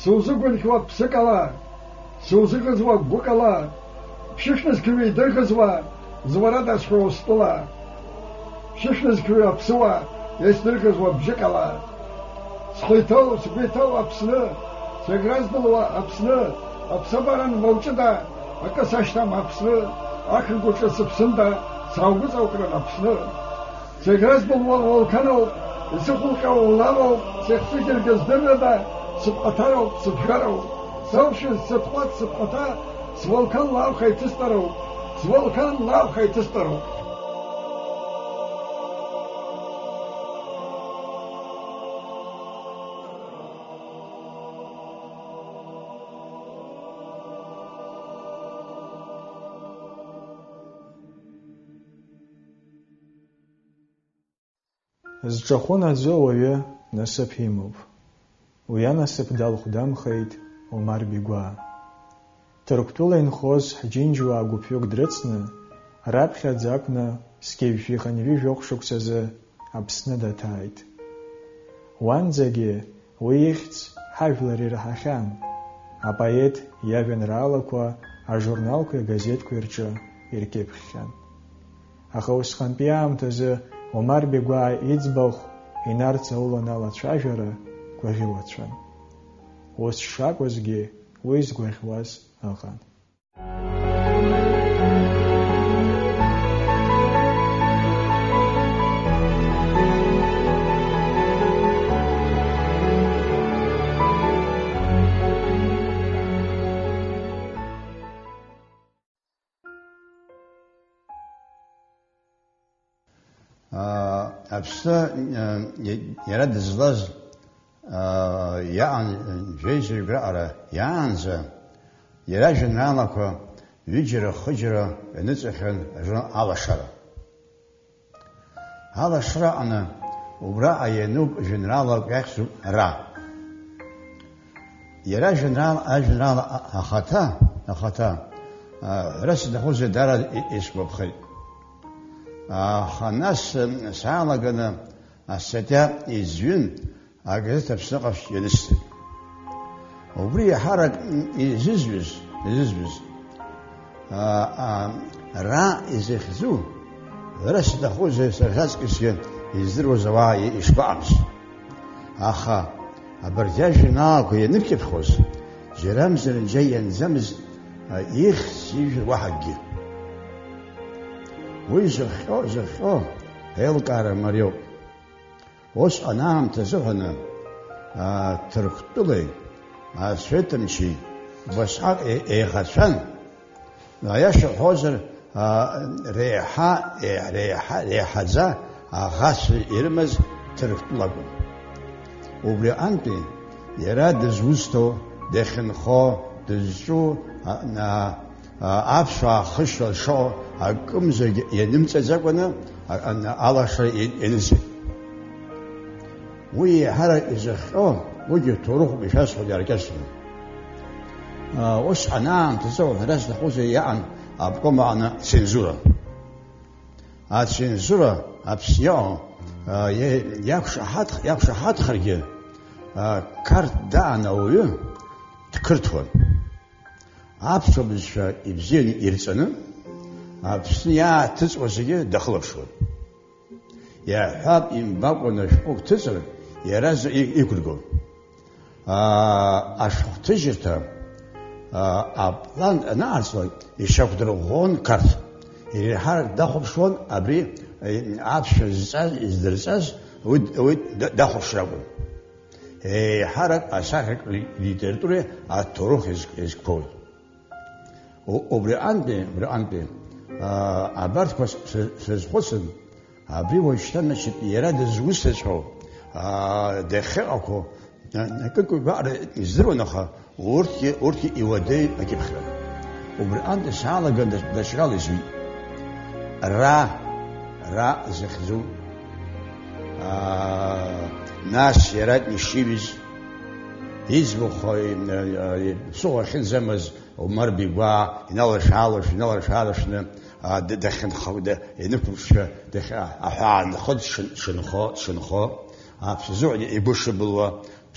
сузыгәынхьуа ԥсыкала, сузыҟазуа гәыкала, ԥшьышнызқьҩы идырӷызуа, зуарадасҳәо стәыла, ԥшьышнызқьҩы аԥсыуа, иаздырӷызуа бжьыкала, схы иҭоу, сгәы иҭоу Аԥсны, сагьразбылуа Аԥсны, аԥсабаран мауҷыда, акы сашьҭам Аԥсны, ахынкәаҿы сыԥсында, сааугәыҵаукран Аԥсны, сагьразбылуа уолқаноуп, исыхәылҟьо улалоуп, сихсыжьыргьы здыррада, сыԥҟаҭароуп, сыԥжәароуп, саушьыз сыҭҟәац сыԥҟаҭа, сволкан лавха иҭыстароуп, сволкан лавха иҭыстароуп. Зҿахәы наӡо уаҩы насыԥ имоуп. Уи анасыԥ далхәдамхеит Омар Бигәаа. Ҭырқәтәыла инхоз ҳџьынџьуаа гәыԥҩык дрыцны, раԥхьаӡа акәны сқьеижәжәиханҩыжәохә шықәсазы Аԥсны даҭааит. Уанӡагьы уи ихьӡ ҳажәлар ираҳахьан, апоет иажәеинраалақәа ажурналқәеи агазеҭқәеи рҿы иркьыԥхьхьан. Аха усҟантәи аамҭазы Омар Бигәаа иӡбахә инарҵаулан алацәажәара гәаӷьуацәан. Ус шакәызгьы уи згәаӷьуаз ыҟан. Аԥсны иара дызлаз иаан жәеизаҩык раҟара иаанӡа иара ажәеинраалақәа ҩыџьара хыџьара ианыҵахьан алашара. Алашара аҟны убраҟа иануп ажәеинраалак иахьӡуп ра. Иара ажәеинраала ахаҭа расҭахузеи дара исгәаԥхеит. Аха нас саалаганы астатиа изҩын агазеҭ Аԥсны ҟаԥшь ианысҵеит. Убри иаҳарак изызҩыз ра изыхьӡу расҭахузеи сара аҵкьысгьы издыруаз ауаа ишԥаҟамыз. Аха абарҭ ажәеинраалақәа ианыркьыԥхоз џьарамзар-нџьа ианӡамыз ихьӡ ижәыр уаҳа акгьы. Уи зыхҟьо еилкаара мариоуп. Усҟан аамҭа азыҳәаны Ҭырқәтәылеи Светамчи убасҟак еиӷацәан. Аиаша уҳәозар реиҳаӡа аӷацәа ирымаз Ҭырқәтәылакәын. Убри аҟнытәи иара дызусҭоу, дахьынхо, дызҿу аԥсуаа хышьла шоу акымзагьы ианымҵаӡакәаны алашара ианысит. Уи иаҳарак изыхҟьо, уигьы ҭоурыхуп ишәасҳәоит иаркьаҿны. Усҟан аамҭазы расҭахузеи иаҟан аобком аҟны цензура. Ацензура Аԥсны иақәшаҳаҭхаргьы қарҭ даан ауаҩы дқырҭуан. Аԥсуа бызшәа ибзианы ирҵаны, Аԥсны иааҭыҵуа зегьы дахылаԥшуан. Иаҳҳәап имбакәаны ашәҟәык ҭыҵыр, иара иқәыргон. Ашәҟәҭыжьырҭа аплан анаарҵлак ишьақәдырӷәӷәон қарҭ. Иреиҳарак дахәаԥшуан абри аԥсшәа зҵаз, издырҵаз, уи дахәаԥшра акәын. Еиҳарак асахьак литературеи аҭоурых изқәоуит. Убри аҟнытәи абарҭқәа срызхәыцын, абри уажәшьҭан иара дызусҭаҵәҟьоу, дахьыҟақәоу, акык гәаҟра издыруан, аха урҭгьы иуадаҩ акьыԥхьран. Убри аҟнытәи саалаган даҽакала изҩит. Ра захьӡу, нас иара ишибыз, иӡбахә ԥсыхәа ахьынӡамыз Омар Бигәаа иналашәалашәны дахьынхауа инықәыԥшшәа аҳәаанхыd шынхо аԥсазыҳәан игәы шыбылуа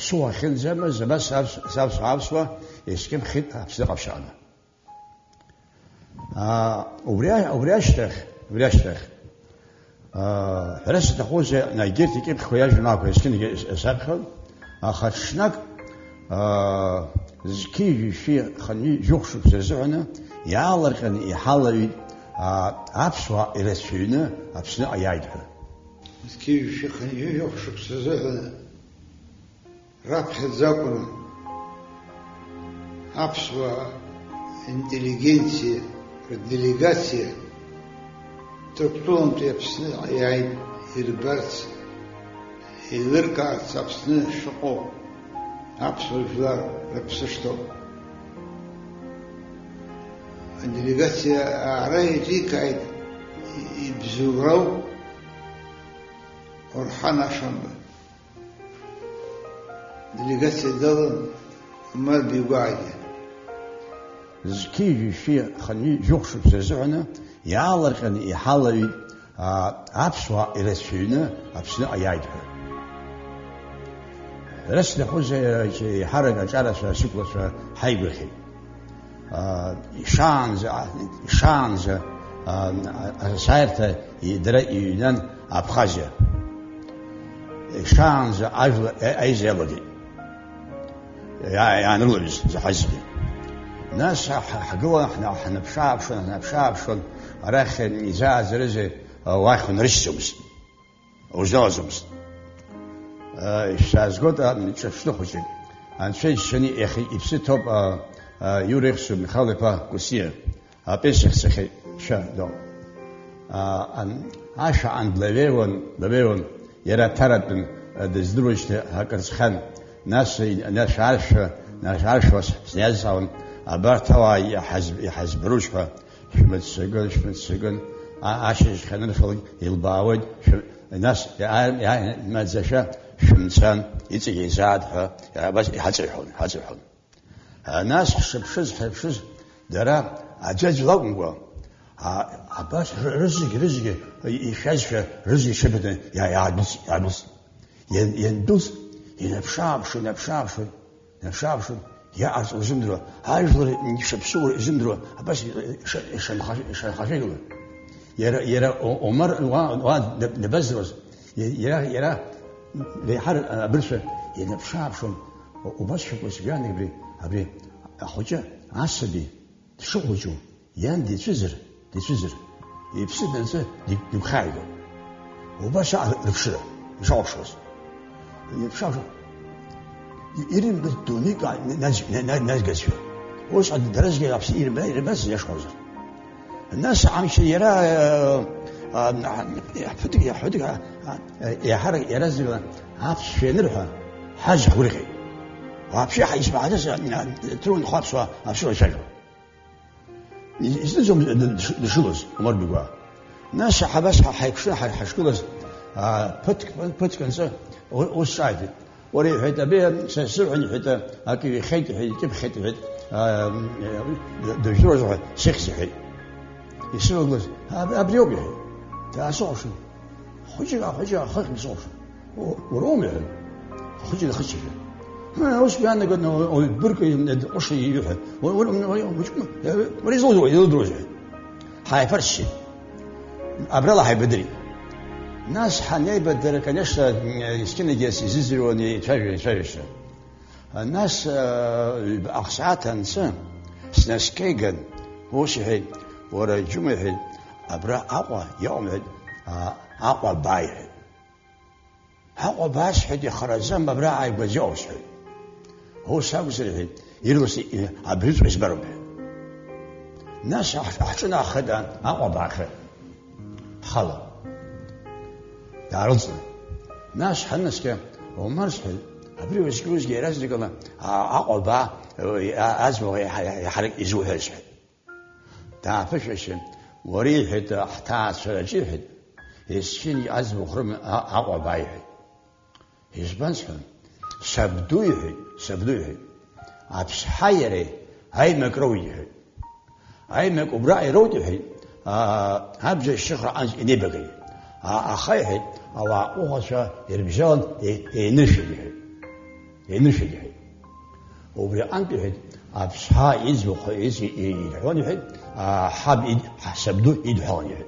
سوى خل زمان زمان ساب سوا يسكم خل أبصر قبشانه وبرياشتخ حرس تقول نايجيرتي كيف خياج ناكو يسكن سابخل خشناك زكي شيء خلني جوخش بزرزعنا يعلر كان يحلل أبصر إلى سينة أبصر أيادها زكي شيء خلني جوخش بزرزعنا رابح الزاكنا أبصر интеллигенция, делегация, труптом тепсны, яй, ирберц, илыркарц, апсны, шоко, апсульфлар, рапсышто. Делегация арай рикает и бзуграу, орхана шамба. Делегация дала мал бигуаги. زكي شيء خلني جوخش بزرزعنا يعلر كان يحلل أبصر إلى سينة أبصر أيادها رسل خوزة حركة جالسة سكلة حيبخي شانز سايرته يدري ينان أبخازيا شانز أيزيلدي يعني لوز زحزي ناس حقوة احنا بشابشون راخن إزاز رزي واخن رشتمس وزازمس إشتاز قد شلوخوشي عن شيء شني إخي إبسيطوب يوريخسو مخالفة كوسير بيسخ سخي شا دو عن عاشا عن بلويون يرى ترد من دزدروشت هكرز خان ناس عارفة سنيازاون أبارتوا يحزبروش فا شمت سجن عاشش خلنا نفهم يلباود الناس يعني ما زشة شمسان يتجي زاد بس يحزحون الناس حبشز درا عجز لونغوا عباس رزق يحزف رزق شبه يعبس يندوس ينبشابشون يا عرس وزمدرو هاجلر نشبسور زمدرو بس شنخاشيلو يرى عمر نبزرز يرى لحر برشة ينبشابشون وبس شكوس يعني أبي أخوجا عصبي تشوفوا يان تزر يبسد نسى يبخايله وبس الفشلة يشوفش يبشابش إيرين بدوني قاعد ناس قاسيو وش عند درجة يابس إيرين بس يشخوزر الناس عم يرى حدك يا حرق يرزق عابس في نرها حاجة ورقي وعابشي حيسمع هذا ترون خاطسوا عابشوا يشجعوا يزلزم الشلوز أمر بيقوا ناس حبس حيكشنا حشكلز بتك نسا والسايد وري حتى بيه سرعني حتى أكيد خيط كيف خيط دجوز سكسي حي يسوق لز أبريوبي تأسوش خجع خلق سوش ورومي خجع خشي ما وش بيانا قلنا والبركة وش يروح وريزلو يدروج هاي فرشي أبرلا هاي بدري ناس حناي بدر كناش يسكن جالس يزيروني تفرش الناس بأقصات إنسان ناس كيجن وش هي ورا جمعة أبرا أقوى يوم أقوى بايع أقوى باش حدي خرزان أبرا عيب جوش هو سامسري يرلسي أبرز إسبرم ناس أحسن أخدان أقوى باخر خلا تعرضنا ناس حنس كم ومرس حل أبري وسكوز جيراز ديكنا أقوى با أزمه يحرك يزوه هالشيء تعرفش إيشن وريحة احتاج سرجيحة يسكني أزمه خرم أقوى بايه يسبانسهم سبدويه عبس حيره هاي مكرويه هاي مكبرائي روته هبز الشخر عن نبغي أخيه أو أخوه يربجان ينشده ينرشد يحيد وبري أنت يحيد أبصها يزبخ يدحون يحيد حاب حسبدو يدحون يحيد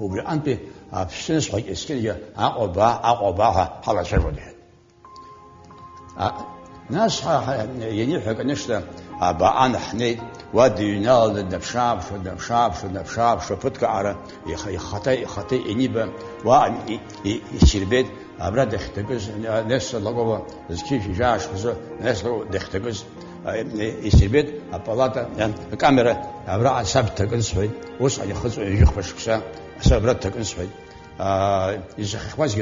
وبري أنت أبصنس حق إسكنية أقوبا حلا شرود يحيد ناس يعني حق نشتا بأن حني ودينال الدبشاب شو فتك على يخطي إنيبا وأن يشربت أبرد دختجز ناس لقوا كيف يجاش بزو ناس لقوا دختجز يشربت أبلاتا يعني الكاميرا أبرد سبت تجنسوي وصل يخزو يخبش كسا سبرد تجنسوي يزخواز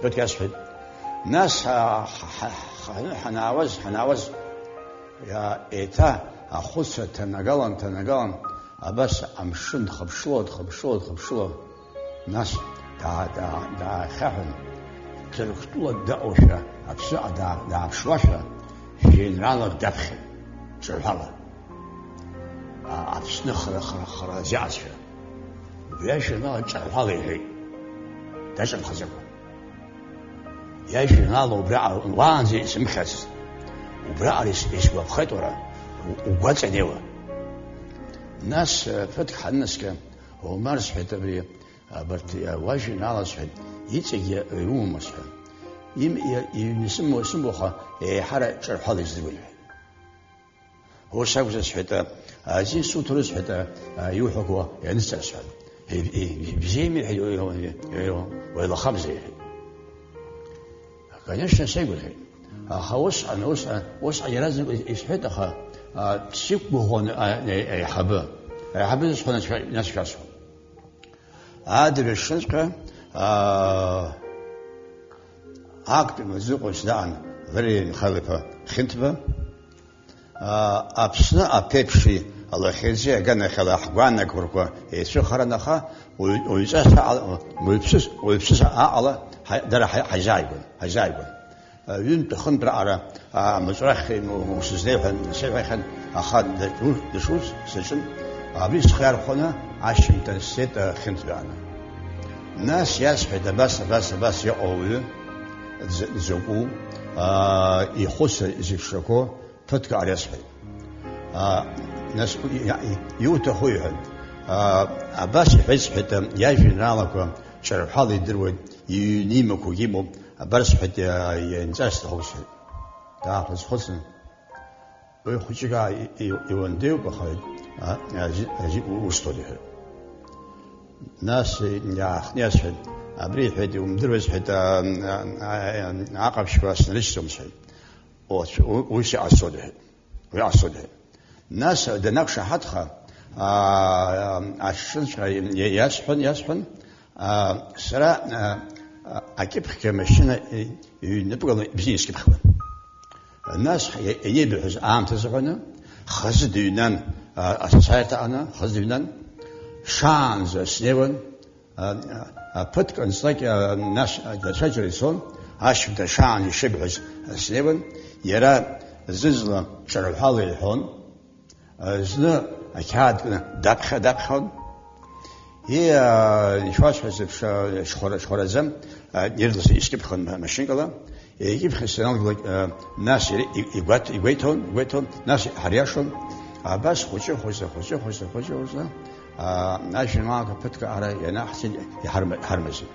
فتك يسوي ناس حناوز يا إيتا أخوسة تنقلن أبس أمشن خبشلو ناس دا خاهن تلقتوا داوشة أبسا دا بشواشة جنرال دبخ شرحلا أبسنا خرازيعشة وياش نال شرحلا هي تاش الخزق ياش نال وبرع وانزي اسم خاص وبرع اسم بخيتورة وقاتل ديوه ناس فتح الناس كان ومارس حتى برت واجي نال صحيح يتجي يوم مثلا يسمو خا حرق شرح هذا الزوج هو شاف صحيح زين سوتر صحيح يوحكوا يعني استشهد بزيمي ولا خمسة كان شيء خاوس أنا وس لازم يسحت خا تسيب هون حبة صحنا ناس كاسو هذا الشنقة عقد مزوق وسدان غير خلفة خنتبة أبسنا أبيبشي الله خيرزي أجانا خلا حقوانا كوركوا يسوع خرناخا ويبسس على درا حجايبون يوم تخن برا مزرعة ومسزنيفن سيفن أخذ دشوز سجن أبيس خير خنا عشان تنسيت خنتبة أنا ناس يسحب بس يقول زوجو يخص زيشكو فتك على يسحب ناس يوتهويهن بس يسحب يجي نالك شرب حالي يدرون ينيمك ويجيبهم بس حتى ينزاس تهوسه تعرف خصن ويخشى يونديو بخير أجي وستوديه ناس ناس أبريد حتى ومدرس حتى عقب شواس نلشتم شيء وش عصوده ناس دناقش حتى عشان يسحن سراء أكيد كمشينا نبغى بزينس كبخون الناس يبحث عام تزعنا خزد ينان أساسات أنا خزد ينان شانز سنون بتك أنسلك الناس تشجر يسون عشان تشان يشبه سنون يرى زلزلة شرب حالي هون زنا أكاد دبخون هي نشواش حسب شخورزم يردس يسكبخون ماشينكلا يجيب خسران ناس يقويتون ناس حرياشون بس خوشة ناس معك بتك على ينحسن يحرمزي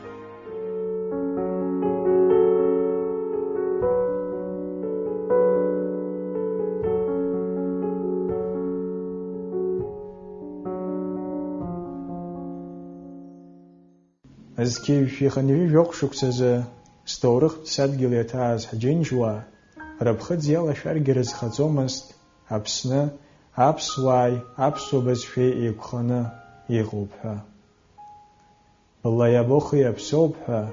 أزكي في خنيفي جوق شوكسزة ستورخ سادجل يتاز حجين جوا ربخت زيالة شارجرز خزومست أبسنا أبس واي أبسو بزفي إبخنا يغوبها بالله يبوخي أبسوبها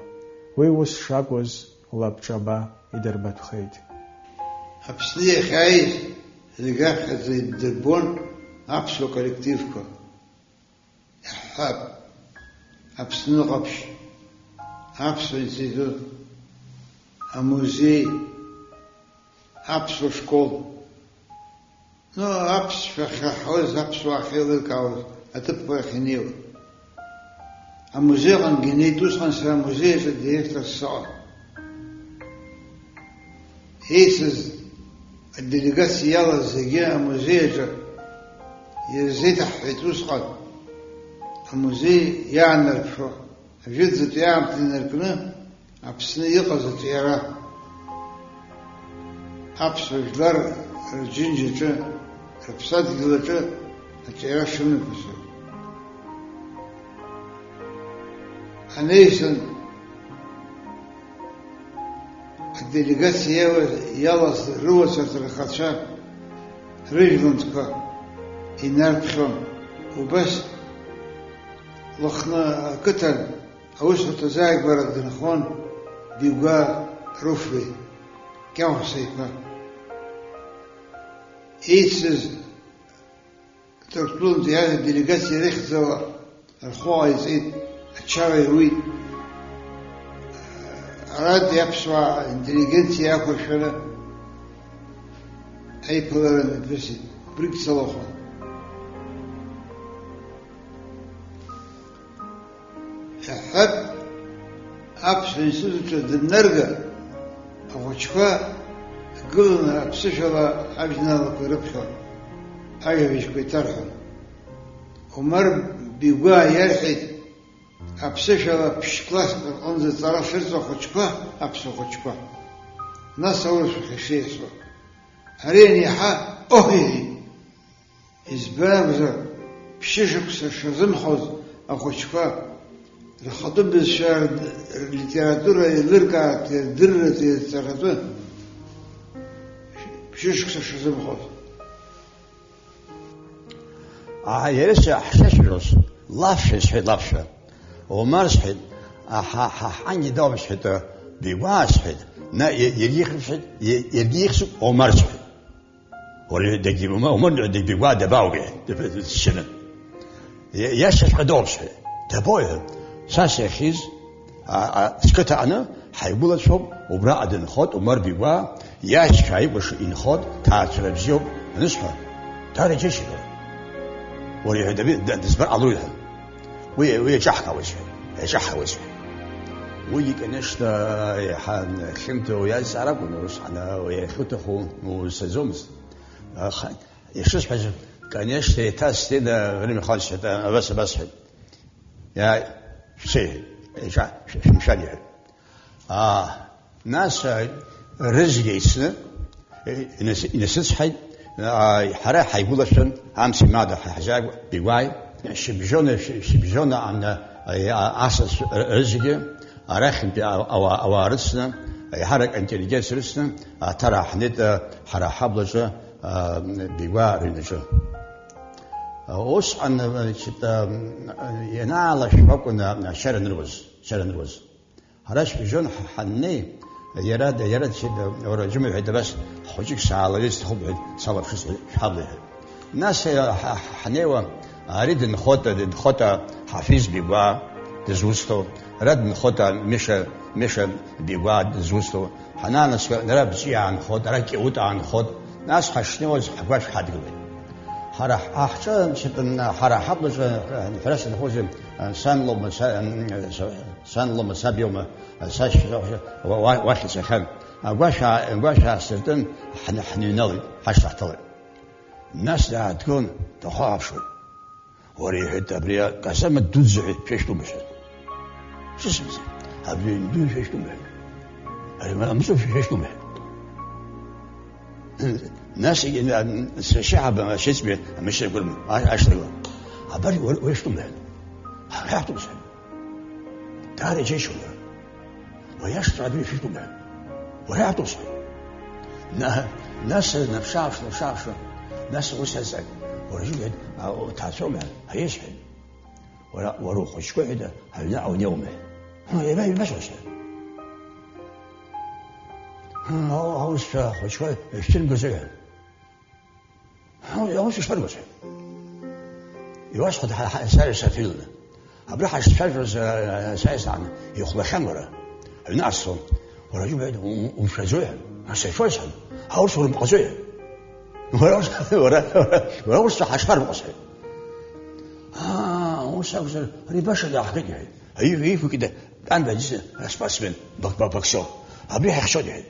ويوس شاقوز لابجابا يدربت خيد أبسلي خايف لقاح زي الدربون أبسو كولكتيفكو حاب أبسنو غبش أبسو إنستيتوت أموزي أبسو شكول نو أبس فخوز أبسو أخيل الكاوز أتبقى خنيو أموزي غن جنيتوس غن سرا موزي في الديريكتور الصعب هيسز الدليغاسية يلا زيجا مزيجة يزيد حيتوس قد المزي يعني الفو جزت يعم تنركنا أبسني يقظت يرى أبس وجلر الجنجة أبسات جلجة أتيرا شنو بسوا أنيسن الدليغاسية يلا روسة الخدشة رجلنتك ينرفهم وبس لخنا قتل أوسط تزايق برد نخون بيبقى رفي كم سيكا إيسز تركلون دي هذه الدليغاسية ريخزوا الخوة يزيد الشاوي روي أراد يبسوا انتليجنسيا أكو شولا أي بلرن بسي بريك صلاحا حب أبس نسوزة النرجة أو شفاء قلنا أبسشلا أجنا لك ربشا أجبش بيترحل ومر بيقوا يرحد أبسشلا بشكلاس أنزل طرف فرزة خشبا أبسو خشبا ناس أولش خشيسوا هريني حا أوهي إزبابزا بشيشك سشزم خوز أخشبا الخطب الشعر الليتراتورة اللرقة تدرة تدرة بشيشك سشزم خوز يرسى حشاشروس لافش حد لافشة ومارس حد عندي دوبش حد بيواس حد نا يريخ حد يريخ ومارس حد ولا دقي ومن عندك بيوا دباوي السنة يشش قدوش حد تبويه ساس يخيز سكت أنا حيقول شوب وبرا أدن خود ومر بيوا ياش كاي وش إن خود تعترف زيوب نسحه تاري جيش وريه دبي دسبر علوها ويجحها وجه ويكنشت حن خمت ويا سعرب ونوس أنا ويخوتخو وسزومس يشوف حاجة كنشت تاستين غير مخالش بس يا شيء مشاريع ناس رزقيسنا نسيت حي حرا حيقول شن أمس ماذا حجاب بواي شبجونا عن أساس رزقه أرخم أوارثنا حرك إنتليجنس رسنا ترى حنيت حرا حبلجة بواي رنجة أوس أن ينال شبكنا شرن روز هراش بجون حني يراد شد ورا جمع هيدا بس حوجك ساعة ليست خب صبر خس حبله الناس حنيوة أريد نخوتا حفيز بيبوا دزوستو رد نخوتا مش بيبوا دزوستو حنانس نراب زي عن خود ركي أوت عن خود ناس حشنيوز حقاش حد قبل حرح أحسن شتن حرح حبلش فرس الخوز سان لما سابيوم ساش واحد سخن أقواش سرتن حنينالي حش تحتوي الناس لا تكون تخاف شوي وريه التبرية قسم الدوزعي فيش تمشي شو اسمه هبي ندوز فيش تمشي أنا مش فيش تمشي الناس الشعب شو اسمه مش يقول أشتغل عبالي ويش تمشي لا تمشي تاري جيش ويشتغل به في تمشي ولا تمشي ناس نفشاف ناس وسهزك ورجل أو تعسومه هيشحن ولا وروح شوية هلا أو يومه يبقى مش وش هو شوية يشتري جزء هو يشتري جزء يوصل سعر سفيل أبرح الشجر سايس عنه يخلى خمرة الناس ورجل بعد ومش جزء عشان شوية هو صور مقصود ولا وش حشر مقصود وش ريباش اللي حقيقي هي في كده أنا بجلس أسباسمن بكسو أبري حشودي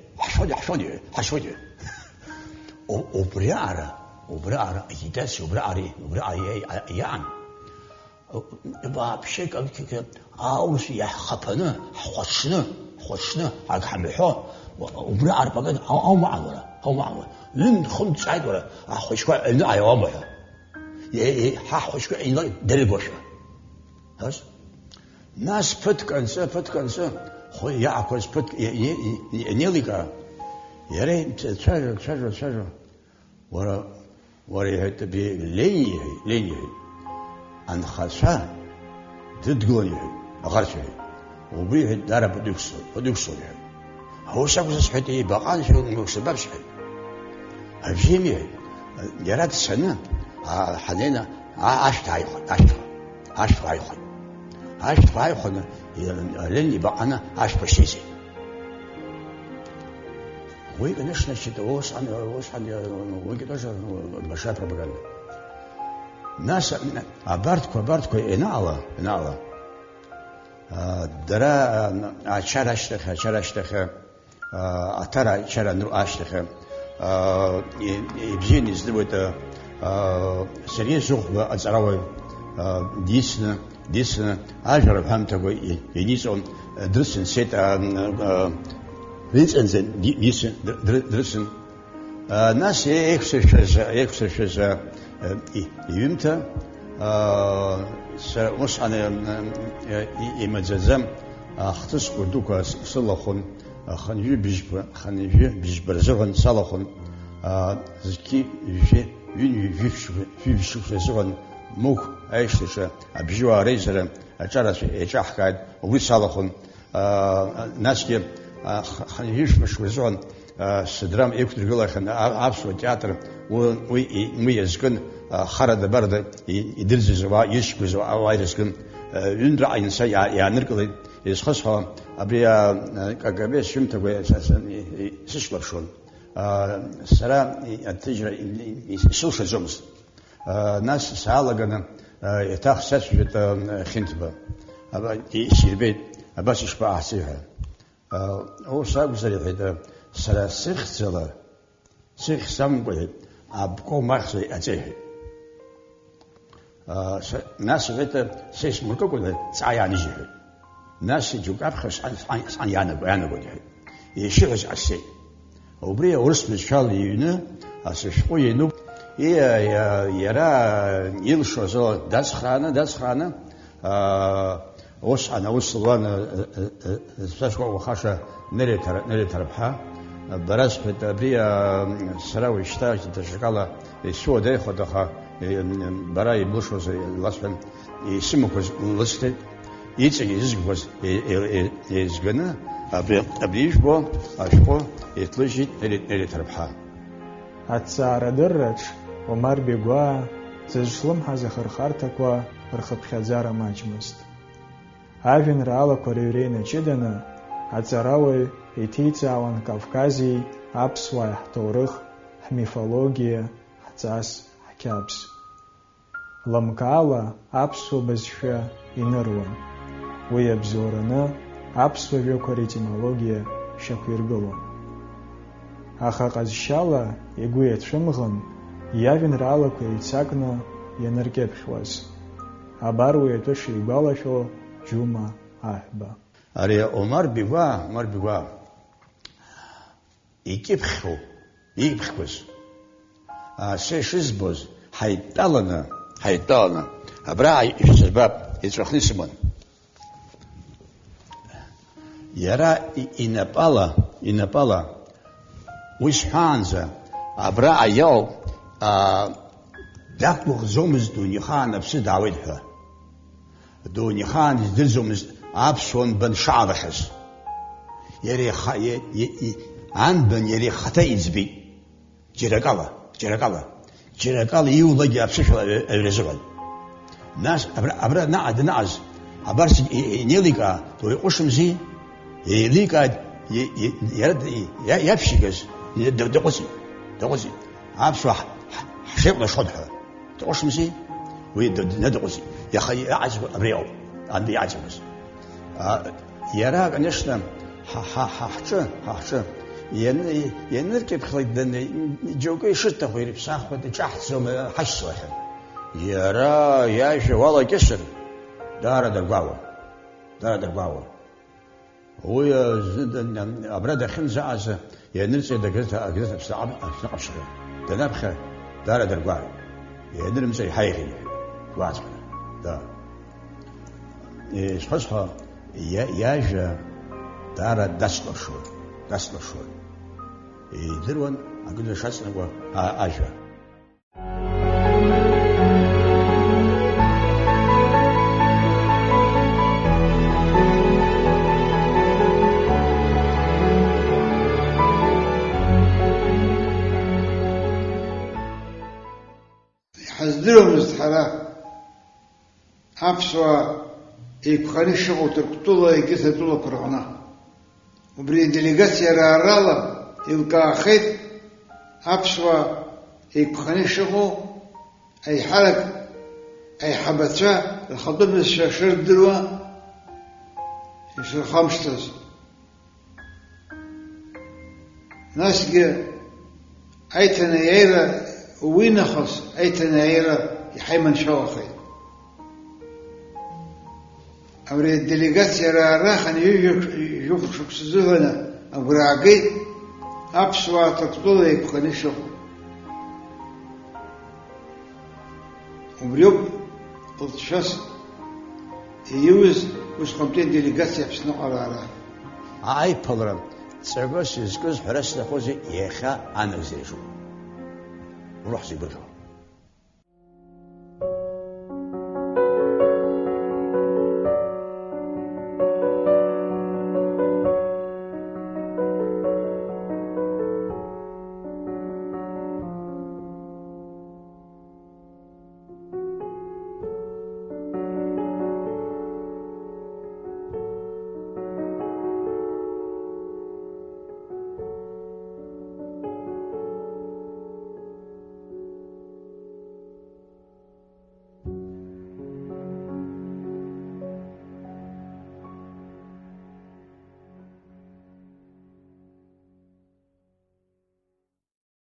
وبرا يدس وبرا يعني بشكل كذا أوش يخبرنا خوشنا على حمله وبرا بقى أو معه لين خمس ساعات ولا خوش كوا إنه أيوامه خوش كوا إنه درجوشه هس ناس فتكنسه خو يعكس فت ينيلك يري تشجر ورا هتبي ليه أن خاصة تدقوني أغرشه وبيه الدار بدوكسو هو شخص صحتي بقى شو سبب شيء أجيمي جرات السنة حدينا عشت عايخون لين بقى أنا عاش بشيء ويجي نشيد وش عن ويجي نشر مشاكل بقى ناس عبرتكو إناله درا عشرة أترى عشرة نور عشرة يبزين يزدوت سريع أزراوي ديسنا أجرب هم تقول ينيسون درسن سيت ريسن ديسن درسن ناس يكسرش يمتى مش أنا إمجازم أختص كردوك صلاحون خنجي بيجبرزون صلاحون زكي يفشون موك عيشتش أبجوا ريزر أجرس إجاحكاد وصلاحون ناسي خنجيش مشوزون سدرام يكتر خن عبسو تياتر ويزكن خرد برد يدرز زوا يشكوز وايرسكن يندرا إنسا يانركل يسخصها أبريا كعبة شمتوا سشلفشون سلام التجربة يسوش الزمس ناس سالجنا يتخصص في خنتبه أبا يصير بيت أبا يشبع حسيها هو صعب زريح هذا سلا سيخ سامبه أبقى مخزي أجيه ناس غير سيس مركوكو سعيان جيه ناس يجوكاب خش عن يانا بوديه يشيخ عسي وبري ورس مشال يونه أسشقو ينوب يرى يلشوا زو داس خانة وش أنا وصلنا ساشقو وخاشة نري تربحها براس بتبريا سراوي اشتاج تشغله السود ياخدها براي بلوشوز لاسفن يسموكوز لست يزغوز يزغنا أبيشبو أشبو يتلجي نري تربحها أتصار درج ومر بيجوا تجسلم هذا خرخارتكوا رخبخزارة ماجمست أفين رألا كوريورينا جدنا أتصاراوي يتيتاوان كافكازي أبسواي حتورخ حميفولوجيا حتاس حكابس لمكالا أبسو بزشا إنروان ويبزورنا أبسو فيوكوريتيمولوجيا شاكويرغلون أخا قزشالا يقويت شمغن يافين رالكو يتساقنا ينركبشواز أبارو يتوشي يبالشو جوما أحبا أري عمر بيوا يكبخوز سيشزبوز حيطالنا أبرا الشباب يترخني سمون يرى إنبالا وش حانزا أبرا يو داخل زومز دوني خان نفسه دعوتها دوني خان زومز أبسون بن شعرحس يري عن بن يري خطأ يزبي جرقالة يولج أبسش الرزقل ناس أبرا نعز أبرس نيليكا توي قشمزي يليكا يبشيكز دقوزي أبسوا حشيب لشودها تقشمزي ويدقوزي يا خي أعجب أبريو عندي أعجبز يراك نشنا حاحشة ينركب خليدنا جوكي شتة غير بصاحبة تجحت زوم حش صاحب يرى يا شو والله كسر دار درباوة هو زند أبرد خنزة عزة ينرسي دقتها بسلعب شغل تنبخه دار درباوة ينرمسي حيري واجب دا إيش ياجا دار دسلو شو يدرون أقول شخصنا هو أجا حزدرهم استحلا أبسوا يبخاني شغل تركتولا يجث تولا قرعنا وبري ديليغاسيا رالا يلقى خيط أبسوا يبخاني شغل أي حرك أي حبتشا الخطب الشاشر دروا يشير خمستاز ناس جا أي تنايرة وين خص أي تنايرة يحيمن شواخي أمري الدليغاسيا راخن يجوك شكسزوهنا أبراقي أبسوا تقتل يبخني شغل وبريوب الشخص يوز وش قمتين دليغاسيا بسنو قرارا أي بلرم سرقوس يزكوز حرس لخوزي يخا أنا زيجو وروح زي برجو